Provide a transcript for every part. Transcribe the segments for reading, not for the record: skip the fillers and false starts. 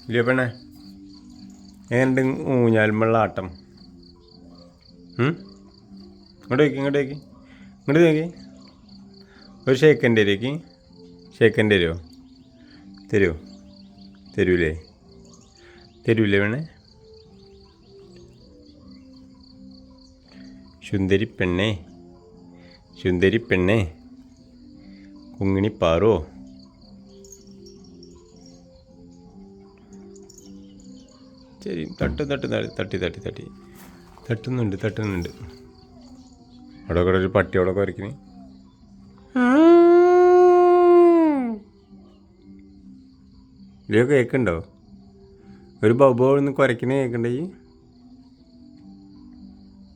ഇല്ല പെണ്ണേ, എങ്ങനെയുണ്ട് ഊഞ്ഞാലുമുള്ള ആട്ടം? ഇങ്ങോട്ട് വയ്ക്കി, ഇങ്ങോട്ട് വയ്ക്കി, ഇങ്ങോട്ട് നോക്കി. ഒരു ഷേക്കൻ്റെ തരുമോ? ഷേക്കൻ്റെ തരുമോ? തരുമോ? തരൂലേ? തരൂലേ പെണ്ണേ? സുന്ദരി പെണ്ണേ, സുന്ദരി പെണ്ണേ, കുങ്ങിണി പാറോ. ശരി, തട്ടുന്നുണ്ട്. അവിടെ കൂടെ ഒരു പട്ടി അവിടെ കുരയ്ക്കണേ. ഇതിലൊക്കെ കേൾക്കുന്നുണ്ടോ? ഒരു ബബോ ഒന്ന് കുരയ്ക്കണേ കേൾക്കണ്ടേ?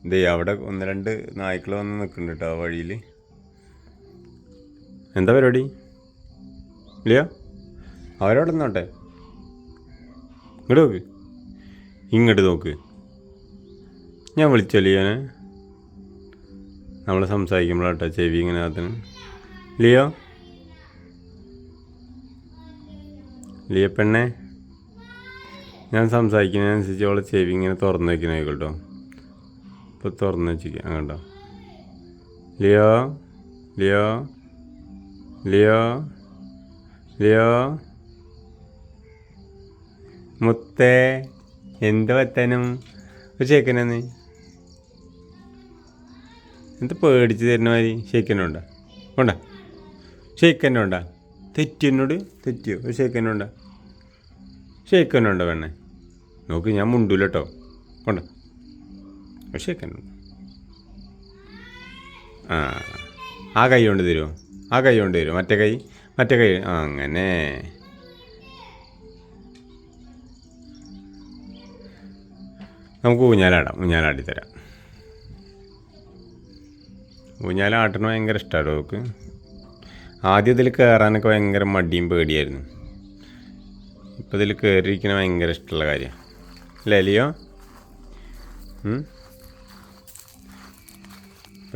ഇതേ അവിടെ 1-2 നായ്ക്കൾ വന്ന് നിൽക്കുന്നുണ്ട് കേട്ടോ ആ വഴിയിൽ. എന്താ പരിപാടി? ഇല്ലയോ? അവരവിടെ നിന്നോട്ടെ. ഇങ്ങോട്ട് നോക്ക്. ഞാൻ വിളിച്ചല്ലേ ഞാൻ നമ്മൾ സംസാരിക്കുമ്പോഴാട്ടോ ചെവി ഇങ്ങനെ അതിന്. ലിയോ പെണ്ണേ, ഞാൻ സംസാരിക്കുന്നതിനനുസരിച്ച് അവളെ ചെവി ഇങ്ങനെ തുറന്ന് വയ്ക്കണ കേട്ടോ. ഇപ്പോൾ തുറന്ന് വെച്ചിരിക്കാം കേട്ടോ. ലിയോ ലിയോ ലിയോ ലിയോ മുത്തേ, എന്താ പറ്റാനും ഒരു ഷേക്കനാന്ന്? എന്താ പേടിച്ച് തരുന്ന മാതിരി? ഷേക്കനുണ്ടാ? വേണ്ട, ഷേക്കനുണ്ടാ? തെറ്റിയെന്നോട് തെറ്റിയോ? ഒരു ഷേക്കനുണ്ടോ വേണേ? നോക്ക്, ഞാൻ മുണ്ടൂല കേട്ടോ. വേണ്ട, ഒരു ഷേക്കനുണ്ട്. ആ കൈ കൊണ്ട് തരുമോ? ആ കൈ കൊണ്ട് തരുമോ? മറ്റേ കൈ അങ്ങനെ. നമുക്ക് ഊഞ്ഞാലാടിത്തരാം. ഊഞ്ഞാലാട്ടണ ഭയങ്കര ഇഷ്ടമാണ് നമുക്ക്. ആദ്യം ഇതിൽ കയറാനൊക്കെ ഭയങ്കര മടിയും പേടിയായിരുന്നു. ഇപ്പോൾ ഇതിൽ കയറിയിരിക്കണ ഭയങ്കര ഇഷ്ടമുള്ള കാര്യമാണ്. അല്ലേ ലിയോ?